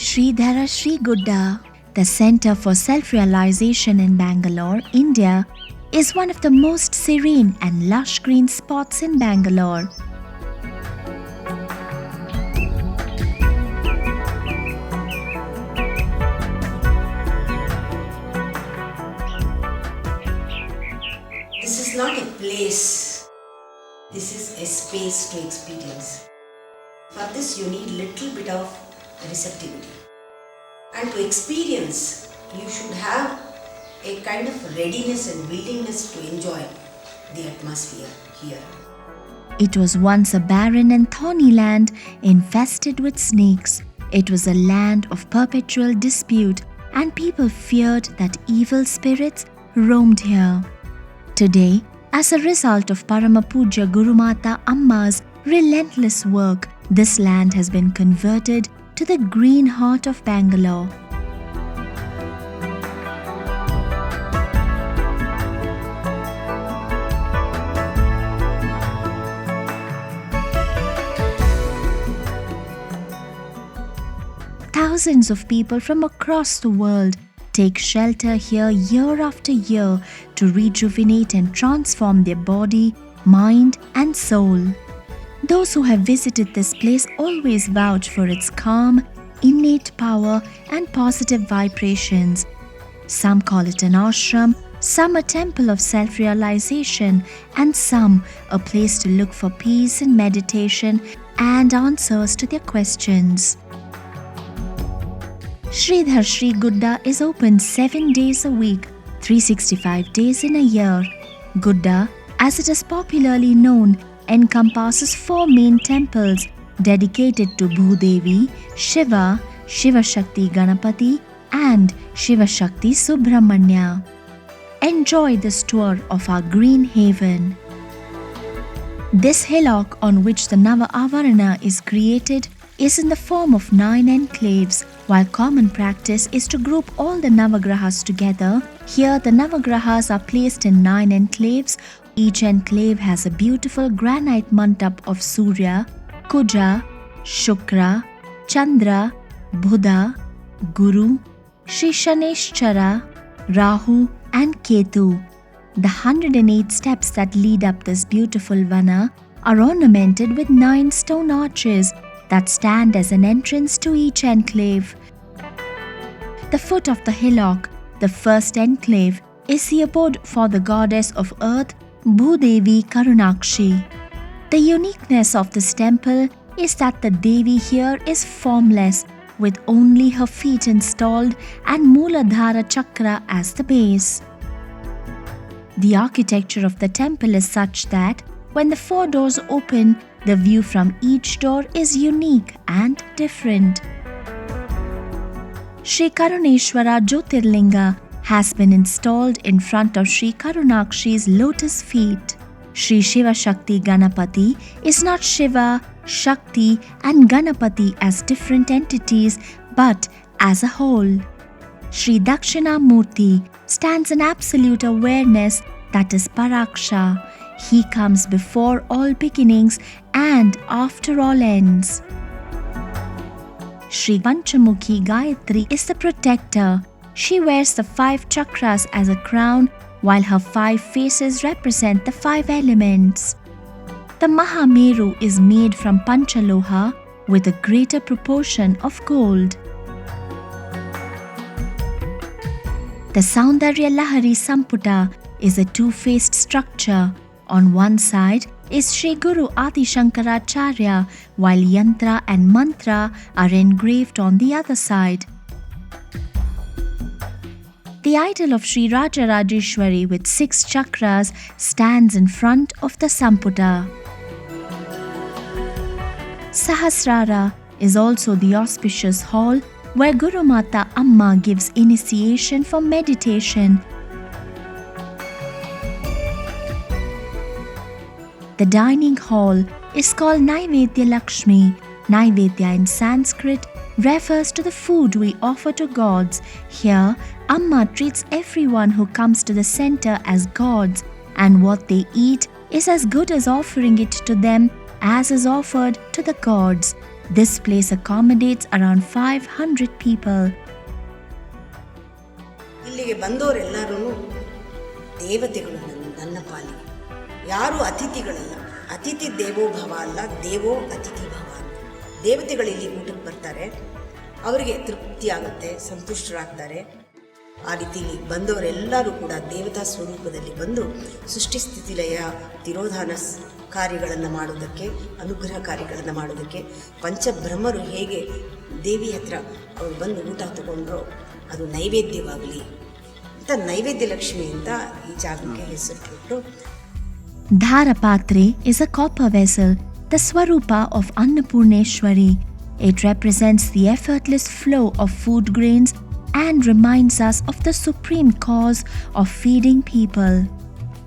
Sridhara Sri Gudda, the Centre for Self-Realization in Bangalore, India, is one of the most serene and lush green spots in Bangalore. This is not a place, this is a space to experience. For this you need little bit of receptivity. And to experience, you should have a kind of readiness and willingness to enjoy the atmosphere here. It was once a barren and thorny land infested with snakes. It was a land of perpetual dispute, and people feared that evil spirits roamed here. Today, as a result of Paramapuja Gurumata Amma's relentless work, this land has been converted to the green heart of Bangalore. Thousands of people from across the world take shelter here year after year to rejuvenate and transform their body, mind, and soul. Those who have visited this place always vouch for its calm, innate power, and positive vibrations. Some call it an ashram, some a temple of self-realization, and some a place to look for peace and meditation and answers to their questions. Sridhara Sri Gudda is open 7 days a week, 365 days in a year. Gudda, as it is popularly known, encompasses 4 main temples dedicated to Bhudevi, Shiva, Shiva Shakti Ganapati, and Shiva Shakti Subramanya. Enjoy this tour of our green haven. This hillock on which the Nava Avarana is created is in the form of 9 enclaves. While common practice is to group all the Navagrahas together, here the Navagrahas are placed in 9 enclaves. Each enclave has a beautiful granite mandap of Surya, Kuja, Shukra, Chandra, Buddha, Guru, Shri Shaneshchara, Rahu, and Ketu. The 108 steps that lead up this beautiful vana are ornamented with 9 stone arches that stand as an entrance to each enclave. The foot of the hillock, the first enclave, is the abode for the goddess of earth, Bhudevi Karunakshi. The uniqueness of this temple is that the Devi here is formless, with only her feet installed and Mooladhara Chakra as the base. The architecture of the temple is such that when the 4 doors open, the view from each door is unique and different. Sri Karuneshwara Jyotirlinga has been installed in front of Sri Karunakshi's lotus feet. Sri Shiva Shakti Ganapati is not Shiva, Shakti, and Ganapati as different entities but as a whole. Sri Dakshina Murti stands in absolute awareness, that is Paraksha. He comes before all beginnings and after all ends. Sri Panchamukhi Gayatri is the protector. She wears the 5 chakras as a crown, while her 5 faces represent the 5 elements. The Mahameru is made from Panchaloha with a greater proportion of gold. The Saundarya Lahari Samputa is a 2-faced structure. On one side is Sri Guru Adi Shankaracharya, while Yantra and Mantra are engraved on the other side. The idol of Sri Rajarajeshwari with 6 chakras stands in front of the Samputa. Sahasrara is also the auspicious hall where Guru Mata Amma gives initiation for meditation. The dining hall is called Naivedya Lakshmi. Naivedya in Sanskrit refers to the food we offer to gods. Here, Amma treats everyone who comes to the center as gods, and what they eat is as good as offering it to them as is offered to the gods. This place accommodates around 500 people. ಇಲ್ಲಿಗೆ ಬಂದವರೆಲ್ಲರೂ ದೇವತೆಗಳು ನನ್ನ ಪಾಲಿಗೆ. ಯಾರು ಅತಿಥಿಗಳಲ್ಲ. ಅತಿಥಿ ದೇವೋ ಭವ ಅಲ್ಲ, ದೇವೋ ಅತಿಥಿ ಭವ ಅಂತ. ದೇವತೆಗಳು ಇಲ್ಲಿ ಊಟಕ್ಕೆ ಬರ್ತಾರೆ, ಅವರಿಗೆ ತೃಪ್ತಿ ಆಗುತ್ತೆ, ಸಂತುಷ್ಟರಾಗ್ತಾರೆ. ಆ ರೀತಿ ಬಂದವರೆಲ್ಲರೂ ಕೂಡ ದೇವತಾ ಸ್ವರೂಪದಲ್ಲಿ ಬಂದು ಸೃಷ್ಟಿ ಸ್ಥಿತಿಲಯ ತಿರೋಧಾನ ಕಾರ್ಯಗಳನ್ನು ಮಾಡೋದಕ್ಕೆ, ಅನುಗ್ರಹ ಕಾರ್ಯಗಳನ್ನು ಮಾಡೋದಕ್ಕೆ, ಪಂಚಬ್ರಹ್ಮರು ಹೇಗೆ ದೇವಿ ಹತ್ರ ಅವರು ಬಂದು ಊಟ ತಗೊಂಡ್ರೋ ಅದು ನೈವೇದ್ಯವಾಗಲಿ ಅಂತ ನೈವೇದ್ಯ ಲಕ್ಷ್ಮಿ ಅಂತ ಈ ಜಾಗಕ್ಕೆ ಹೆಸರು ಕೊಟ್ಟು. Dharapatre is a copper vessel, the Swarupa of Annapurneshwari. It represents the effortless flow of food grains and reminds us of the supreme cause of feeding people.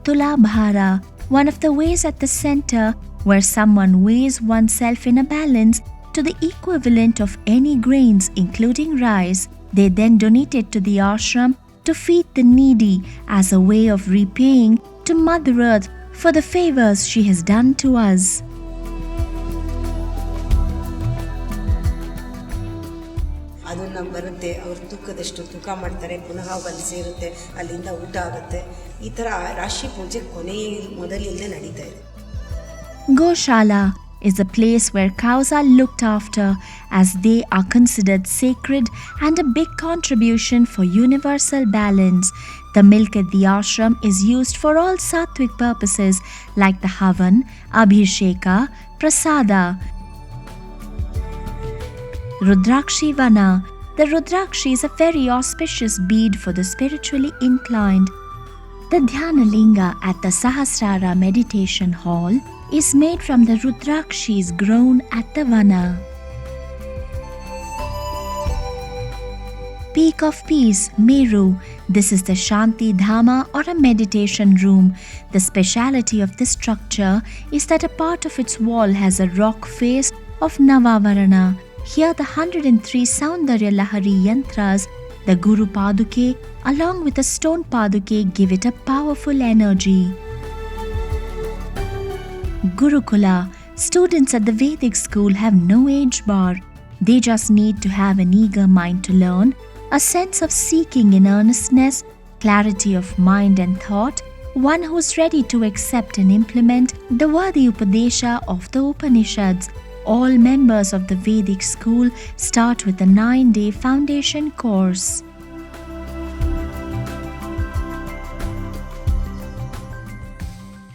Tulabhara, one of the ways at the center where someone weighs oneself in a balance to the equivalent of any grains including rice. They then donate it to the ashram to feed the needy as a way of repaying to Mother Earth for the favors she has done to us. ಅದನ್ನು ಬರುತ್ತೆ, ಅವರು ತೂಕದಷ್ಟು ತೂಕ ಮಾಡ್ತಾರೆ, ಪುನಃ ಅಲ್ಲಿ ಸೇರುತ್ತೆ, ಅಲ್ಲಿಂದ ಊಟ ಆಗುತ್ತೆ. ಈ ಥರ ರಾಶಿ ಪೂಜೆ ಮೊದಲಿಂದ ನಡೀತಾ ಇದೆ. Goshala is a place where cows are looked after as they are considered sacred and a big contribution for universal balance. The milk at the ashram is used for all sattvic purposes like the havan, abhisheka, prasada. Rudrakshi Vana. The Rudrakshi is a very auspicious bead for the spiritually inclined. The Dhyana Linga at the Sahasrara Meditation Hall is made from the Rudrakshis grown at the Vana. Peak of Peace, Meru. This is the Shanti Dhama or a meditation room. The speciality of this structure is that a part of its wall has a rock face of Navavarana. Here the 103 Saundarya Lahari Yantras, the Guru Paduke along with the stone Paduke give it a powerful energy. Gurukula. Students at the Vedic school have no age bar. They just need to have an eager mind to learn, a sense of seeking in earnestness, clarity of mind and thought, one who is ready to accept and implement the worthy Upadesha of the Upanishads. All members of the Vedic school start with a 9-day foundation course.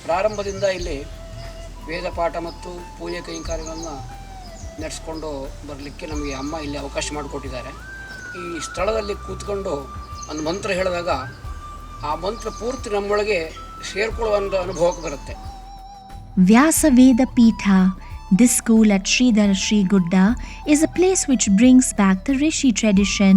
ಪ್ರಾರಂಭದಿಂದ ಇಲ್ಲಿ ವೇದ ಪಾಠ ಮತ್ತು ಪೂಜೆ ಕೈಂಕಾರ್ಯಗಳನ್ನು ನಡೆಸ್ಕೊಂಡು ಬರಲಿಕ್ಕೆ ನಮಗೆ ಅಮ್ಮ ಇಲ್ಲಿ ಅವಕಾಶ ಮಾಡಿಕೊಟ್ಟಿದ್ದಾರೆ. ಈ ಸ್ಥಳದಲ್ಲಿ ಕೂತ್ಕೊಂಡು ಒಂದು ಮಂತ್ರ ಹೇಳಿದಾಗ ಆ ಮಂತ್ರ ಪೂರ್ತಿ ನಮ್ಮೊಳಗೆ ಸೇರಿಕೊಳ್ಳುವಂಥ ಅನುಭವಕ್ಕೆ ಬರುತ್ತೆ. Vyasaveda Pitha. This school at Sridhara Sri Gudda is a place which brings back the Rishi tradition.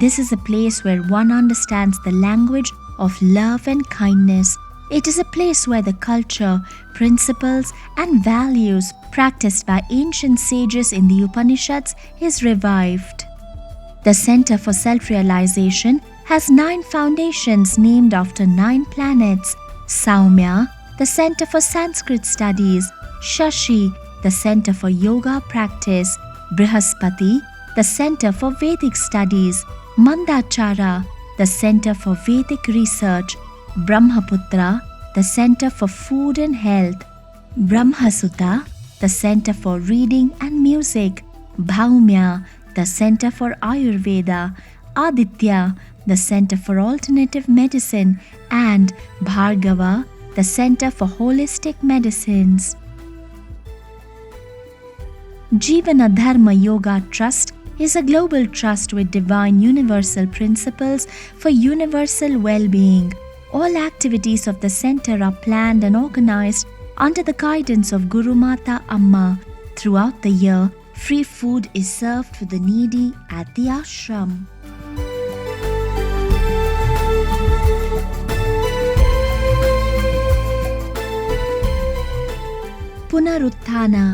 This is a place where one understands the language of love and kindness. It is a place where the culture, principles and values practiced by ancient sages in the Upanishads is revived. The Center for Self-Realization has 9 foundations named after 9 planets. Saumya, the Center for Sanskrit Studies. Shashi, the Center for Yoga Practice. Brihaspati, the Center for Vedic Studies. Mandachara, the Center for Vedic Research. Brahmaputra, the Center for Food and Health. Brahmasutta, the Center for Reading and Music. Bhaumya, the Center for Ayurveda. Aditya, the Center for Alternative Medicine. And Bhargava, the Center for Holistic Medicines. Jivana Dharma Yoga Trust is a global trust with divine universal principles for universal well-being. All activities of the center are planned and organized under the guidance of Guru Mata Amma. Throughout the year, free food is served to the needy at the ashram. Punaruthana,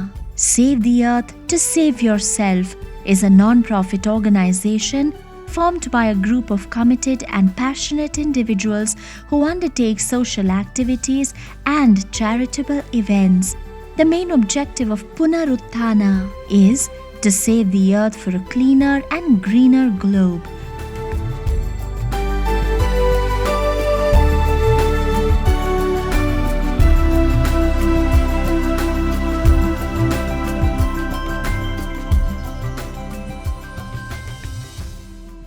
Save the Earth to Save Yourself, is a non-profit organization formed by a group of committed and passionate individuals who undertake social activities and charitable events. The main objective of Punaruthana is to save the earth for a cleaner and greener globe.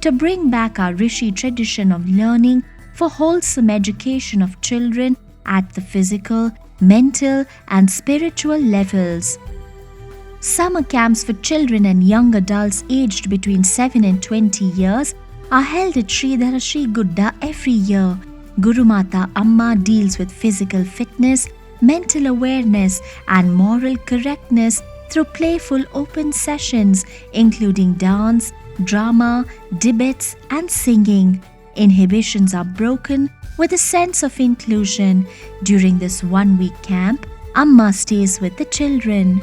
To bring back our Rishi tradition of learning for wholesome education of children at the physical, mental, and spiritual levels. Summer camps for children and young adults aged between 7 and 20 years are held at Sridhara Sri Gudda every year. Guru Mata Amma deals with physical fitness, mental awareness, and moral correctness through playful open sessions including dance, drama, debates, and singing. Inhibitions are broken with a sense of inclusion. During this 1-week camp, Amma stays with the children.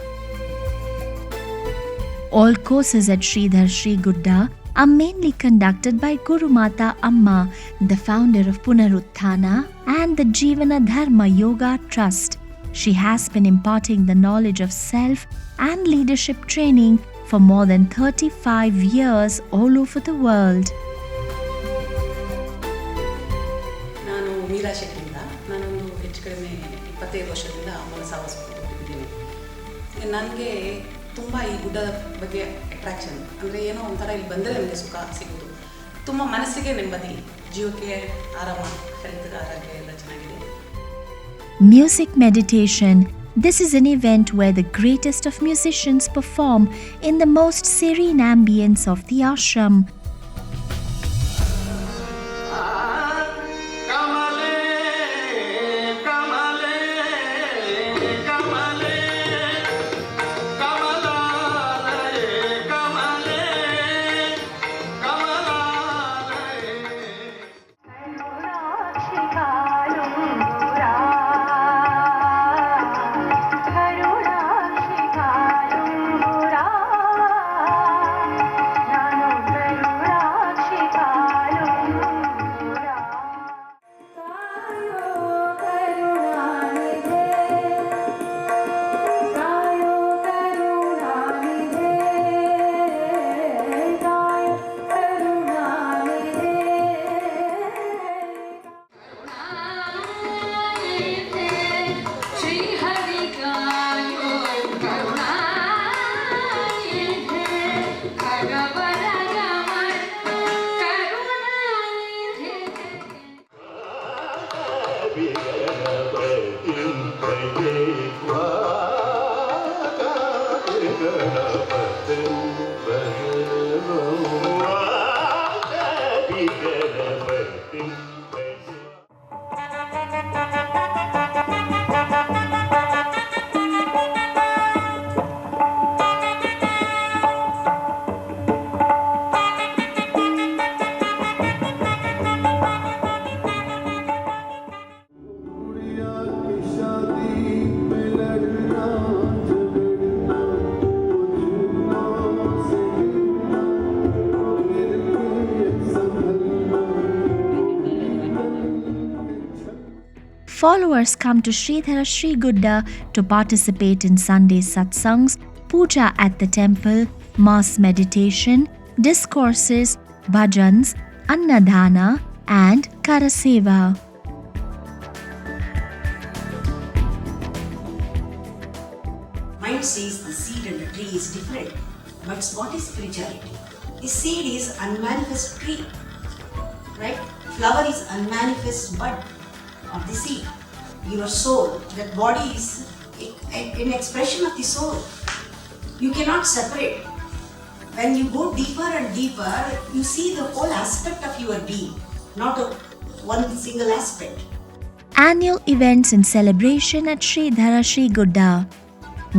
All courses at Sridhar Sri Gudda are mainly conducted by Guru Mata Amma, the founder of Punarutthana and the Jivana Dharma Yoga Trust. She has been imparting the knowledge of self and leadership training for more than 35 years all over the world. ನಾನು ಮೀರಾ ಶೆಟ್ಟಿಯಿಂದ ನಾನೊಂದು ಹೆಚ್ಚು ಕಡಿಮೆ 25 ವರ್ಷದಿಂದ ಅಮ್ಮನ ಸಾವಸ್ಕೊಂಡಿದ್ದೀನಿ. ನನಗೆ ತುಂಬ ಈ ಗುಡ್ಡದ ಬಗ್ಗೆ ಅಟ್ರಾಕ್ಷನ್ ಅಂದರೆ ಏನೋ ಒಂಥರ ಇಲ್ಲಿ ಬಂದರೆ ನನಗೆ ಸುಖ ಸಿಗೋದು, ತುಂಬ ಮನಸ್ಸಿಗೆ ನೆಮ್ಮದಿ, ಜೀವಕ್ಕೆ ಆರಾಮ, ಹೆಲ್ತ್ ಆರೋಗ್ಯ ಎಲ್ಲ ಚೆನ್ನಾಗಿದೆ. Music meditation. This is an event where the greatest of musicians perform in the most serene ambience of the ashram. Followers come to Sridhara Sri Gudda to participate in Sunday satsangs, puja at the temple, mass meditation, discourses, bhajans, annadana, and karaseva. Mind says the seed and the tree is different, but what is spirituality? The seed is unmanifest tree, right? Flower is unmanifest bud of the seed. Your soul, that body is an expression of the soul. You cannot separate. When you go deeper and deeper, you see the whole aspect of your being, not one single aspect. Annual events and celebration at Sridhara Sri Gudda.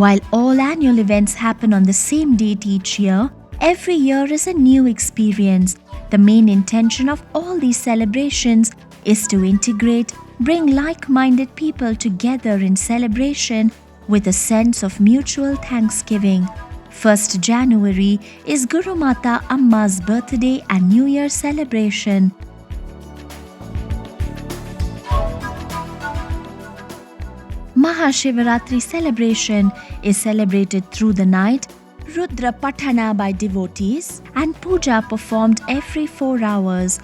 While all annual events happen on the same date each year, every year is a new experience. The main intention of all these celebrations is to integrate, bring like-minded people together in celebration with a sense of mutual thanksgiving. 1st January is Guru Mata Amma's birthday and New Year celebration. Mahashivaratri celebration is celebrated through the night Rudra Patana by devotees, and puja performed every 4 hours.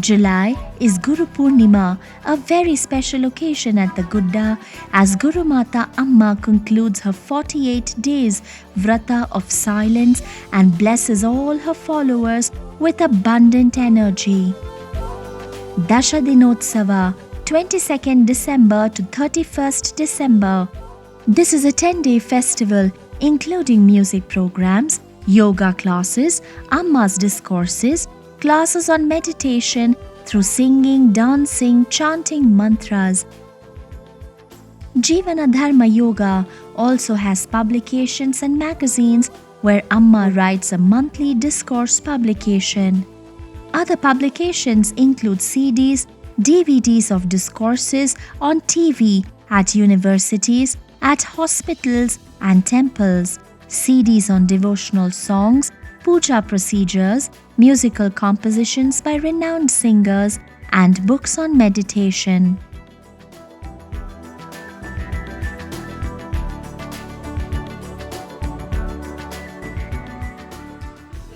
July is Guru Purnima, a very special occasion at the Gudda, as Guru Mata Amma concludes her 48 days vrata of silence and blesses all her followers with abundant energy. Dasha Dinotsava, 22nd December to 31st December. This is a 10-day festival including music programs, yoga classes, Amma's discourses, classes on meditation through singing, dancing, chanting mantras. Jivana Dharma Yoga also has publications and magazines where Amma writes a monthly discourse publication. Other publications include CDs, DVDs of discourses on TV at universities, at hospitals and temples, CDs on devotional songs, puja procedures, musical compositions by renowned singers, and books on meditation.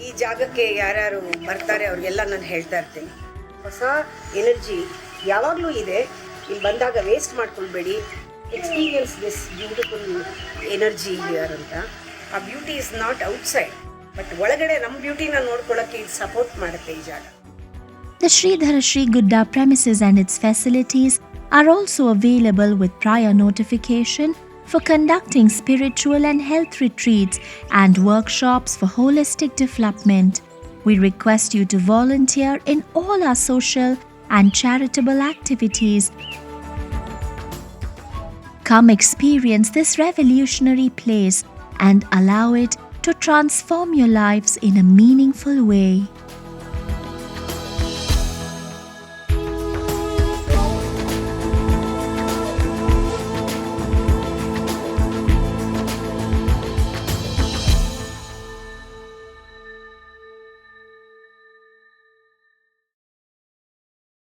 ಈ ಜಾಗಕ್ಕೆ ಯಾರ್ಯಾರು ಬರ್ತಾರೆ ಅವ್ರಿಗೆಲ್ಲ ನಾನು ಹೇಳ್ತಾ ಇರ್ತೀನಿ, ಹೊಸ energy ಯಾವಾಗಲೂ ಇದೆ, ಇಲ್ಲಿ ಬಂದಾಗ ವೇಸ್ಟ್ ಮಾಡ್ಕೊಳ್ಬೇಡಿ, experience this beautiful energy here ಅಂತ. ಆ beauty is not outside, but ಒಳಗಡೆ ನಮ್ಮ ಬ್ಯೂಟಿನ ನೋಡ್ಕೊಳ್ಳೋಕ್ಕೆ ಇದು ಸಪೋರ್ಟ್ ಮಾಡುತ್ತೆ ಈ ಜಾಗ. The Sridhara Sri Gudda premises and its facilities are also available with prior notification for conducting spiritual and health retreats and workshops for holistic development. We request you to volunteer in all our social and charitable activities. Come experience this revolutionary place and allow it to transform your lives in a meaningful way.